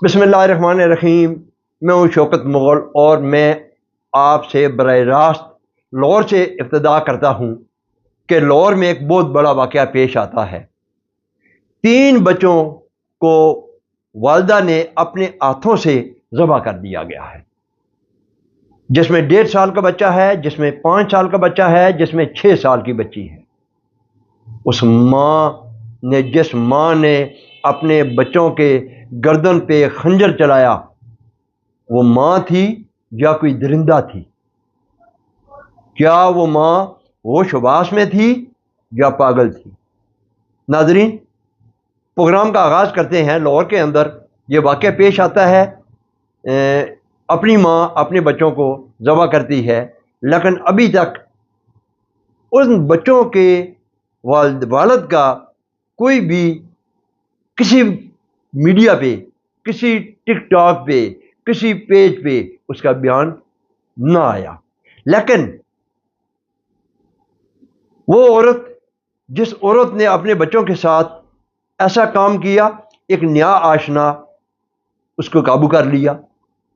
بسم اللہ الرحمن الرحیم۔ میں ہوں شوکت مغل اور میں آپ سے براہ راست لاہور سے ابتدا کرتا ہوں کہ لاہور میں ایک بہت بڑا واقعہ پیش آتا ہے۔ 3 بچوں کو والدہ نے اپنے ہاتھوں سے ذبح کر دیا گیا ہے، جس میں 1.5 سال کا بچہ ہے، جس میں 5 سال کا بچہ ہے، جس میں 6 سال کی بچی ہے۔ جس ماں نے اپنے بچوں کے گردن پہ خنجر چلایا، وہ ماں تھی یا کوئی درندہ تھی؟ کیا وہ ماں ہوش و حواس میں تھی یا پاگل تھی؟ ناظرین، پروگرام کا آغاز کرتے ہیں۔ لاہور کے اندر یہ واقعہ پیش آتا ہے، اپنی ماں اپنے بچوں کو ذبح کرتی ہے، لیکن ابھی تک ان بچوں کے والد کا کوئی بھی کسی میڈیا پہ، کسی ٹک ٹاک پہ، کسی پیج پہ اس کا بیان نہ آیا۔ لیکن وہ عورت، جس عورت نے اپنے بچوں کے ساتھ ایسا کام کیا، ایک نیا آشنا اس کو قابو کر لیا۔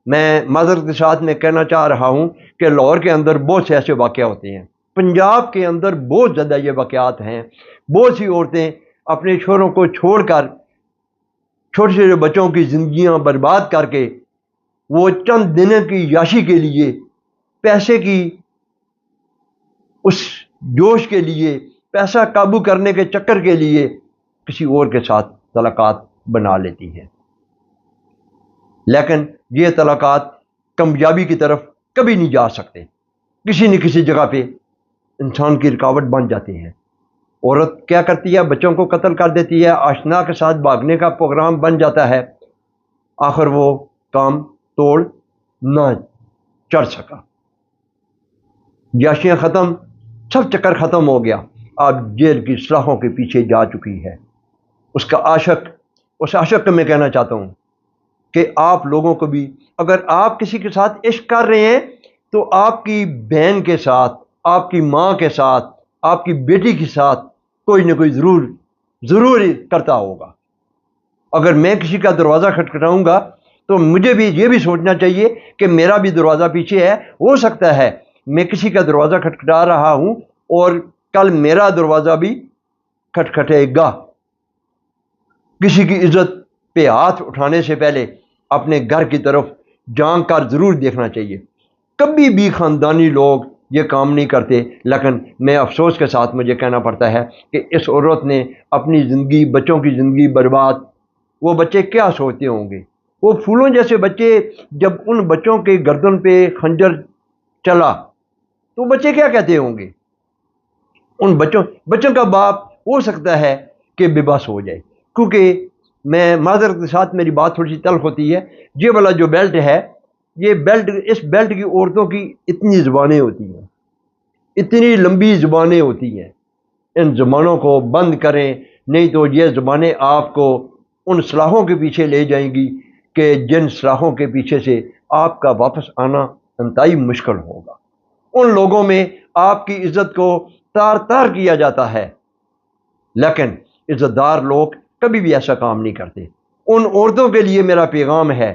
میں معذرت کے ساتھ میں کہنا چاہ رہا ہوں کہ لاہور کے اندر بہت سے ایسے واقعہ ہوتے ہیں، پنجاب کے اندر بہت زیادہ یہ واقعات ہیں۔ بہت سی عورتیں اپنے شوہروں کو چھوڑ کر چھوٹے چھوٹے بچوں کی زندگیاں برباد کر کے وہ چند دنوں کی یاشی کے لیے، پیسے کی اس جوش کے لیے، پیسہ قابو کرنے کے چکر کے لیے کسی اور کے ساتھ تعلقات بنا لیتی ہیں۔ لیکن یہ تعلقات کامیابی کی طرف کبھی نہیں جا سکتے، کسی نہ کسی جگہ پہ انسان کی رکاوٹ بن جاتی ہیں۔ عورت کیا کرتی ہے؟ بچوں کو قتل کر دیتی ہے، آشنا کے ساتھ بھاگنے کا پروگرام بن جاتا ہے، آخر وہ کام توڑ نہ چڑھ سکا، یاشیاں ختم، سب چکر ختم ہو گیا، اب جیل کی سلاخوں کے پیچھے جا چکی ہے۔ اس کا عاشق، اس عاشق کو میں کہنا چاہتا ہوں کہ آپ لوگوں کو بھی، اگر آپ کسی کے ساتھ عشق کر رہے ہیں تو آپ کی بہن کے ساتھ، آپ کی ماں کے ساتھ، آپ کی بیٹی کے ساتھ کوئی نہ کوئی ضرور کرتا ہوگا۔ اگر میں کسی کا دروازہ کھٹکھٹاؤں گا تو مجھے بھی یہ بھی سوچنا چاہیے کہ میرا بھی دروازہ پیچھے ہے۔ ہو سکتا ہے میں کسی کا دروازہ کھٹکھٹا رہا ہوں اور کل میرا دروازہ بھی کھٹکھٹے گا۔ کسی کی عزت پہ ہاتھ اٹھانے سے پہلے اپنے گھر کی طرف جھانک کر ضرور دیکھنا چاہیے۔ کبھی بھی خاندانی لوگ یہ کام نہیں کرتے، لیکن میں افسوس کے ساتھ مجھے کہنا پڑتا ہے کہ اس عورت نے اپنی زندگی، بچوں کی زندگی برباد۔ وہ بچے کیا سوچتے ہوں گے؟ وہ پھولوں جیسے بچے، جب ان بچوں کے گردن پہ خنجر چلا تو بچے کیا کہتے ہوں گے؟ ان بچوں کا باپ ہو سکتا ہے کہ بے بس ہو جائے۔ کیونکہ میں معذرت کے ساتھ میری بات تھوڑی سی تلخ ہوتی ہے، یہ والا جو بیلٹ ہے، یہ بیلٹ، اس بیلٹ کی عورتوں کی اتنی زبانیں ہوتی ہیں، اتنی لمبی زبانیں ہوتی ہیں۔ ان زبانوں کو بند کریں، نہیں تو یہ زبانیں آپ کو ان سلاخوں کے پیچھے لے جائیں گی کہ جن سلاخوں کے پیچھے سے آپ کا واپس آنا انتہائی مشکل ہوگا۔ ان لوگوں میں آپ کی عزت کو تار تار کیا جاتا ہے، لیکن عزت دار لوگ کبھی بھی ایسا کام نہیں کرتے۔ ان عورتوں کے لیے میرا پیغام ہے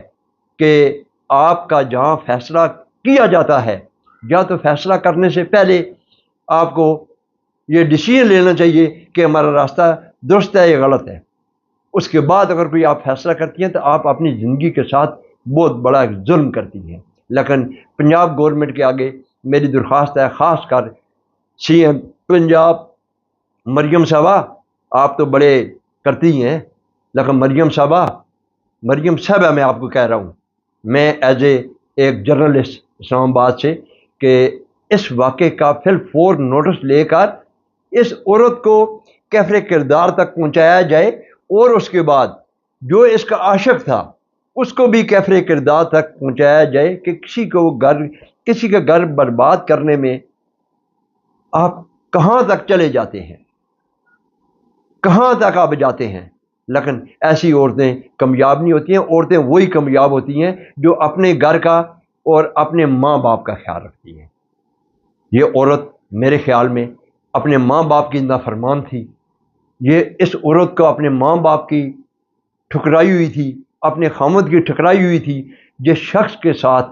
کہ آپ کا جہاں فیصلہ کیا جاتا ہے، یا تو فیصلہ کرنے سے پہلے آپ کو یہ ڈیسیژن لینا چاہیے کہ ہمارا راستہ درست ہے یا غلط ہے۔ اس کے بعد اگر کوئی آپ فیصلہ کرتی ہیں تو آپ اپنی زندگی کے ساتھ بہت بڑا ظلم کرتی ہیں۔ لیکن پنجاب گورنمنٹ کے آگے میری درخواست ہے، خاص کر سی ایم پنجاب مریم صاحبہ، آپ تو بڑے کرتی ہیں، لیکن مریم صاحبہ میں آپ کو کہہ رہا ہوں، میں ایز ایک جرنلسٹ اسلام آباد سے، کہ اس واقعے کا فی الفور نوٹس لے کر اس عورت کو کیفر کردار تک پہنچایا جائے، اور اس کے بعد جو اس کا عاشق تھا اس کو بھی کیفر کردار تک پہنچایا جائے کہ کسی کا گھر برباد کرنے میں آپ کہاں تک چلے جاتے ہیں، کہاں تک آپ جاتے ہیں۔ لیکن ایسی عورتیں کامیاب نہیں ہوتی ہیں۔ عورتیں وہی کامیاب ہوتی ہیں جو اپنے گھر کا اور اپنے ماں باپ کا خیال رکھتی ہیں۔ یہ عورت میرے خیال میں اپنے ماں باپ کی نافرمان تھی۔ اس عورت کو اپنے ماں باپ کی ٹھکرائی ہوئی تھی، اپنے خامد کی ٹکرائی ہوئی تھی، جس شخص کے ساتھ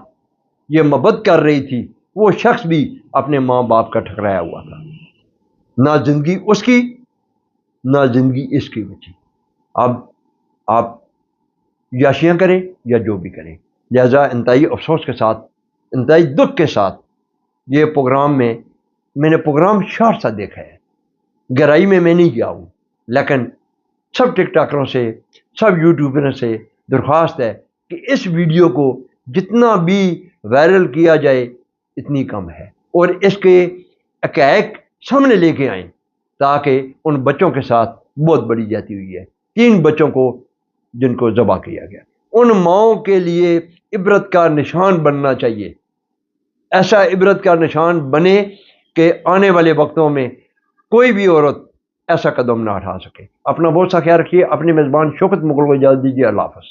یہ محبت کر رہی تھی وہ شخص بھی اپنے ماں باپ کا ٹھکرایا ہوا تھا، نہ زندگی اس کی نہ زندگی اس کی بچی۔ اب آپ یاشیاں کریں یا جو بھی کریں، لہذا انتہائی افسوس کے ساتھ، انتہائی دکھ کے ساتھ یہ پروگرام میں نے پروگرام شارٹ سا دیکھا ہے، گہرائی میں نہیں گیا ہوں، لیکن سب ٹک ٹاکروں سے، سب یوٹیوبروں سے درخواست ہے کہ اس ویڈیو کو جتنا بھی وائرل کیا جائے اتنی کم ہے، اور اس کے حقائق سامنے لے کے آئیں تاکہ ان بچوں کے ساتھ بہت بڑی جاتی ہوئی ہے، 3 بچوں کو جن کو ذبح کیا گیا، ان ماؤں کے لیے عبرت کا نشان بننا چاہیے، ایسا عبرت کا نشان بنے کہ آنے والے وقتوں میں کوئی بھی عورت ایسا قدم نہ اٹھا سکے۔ اپنا بہت سا خیال رکھیے، اپنے میزبان شوکت مغل کو اجازت دیجیے، اللہ حافظ۔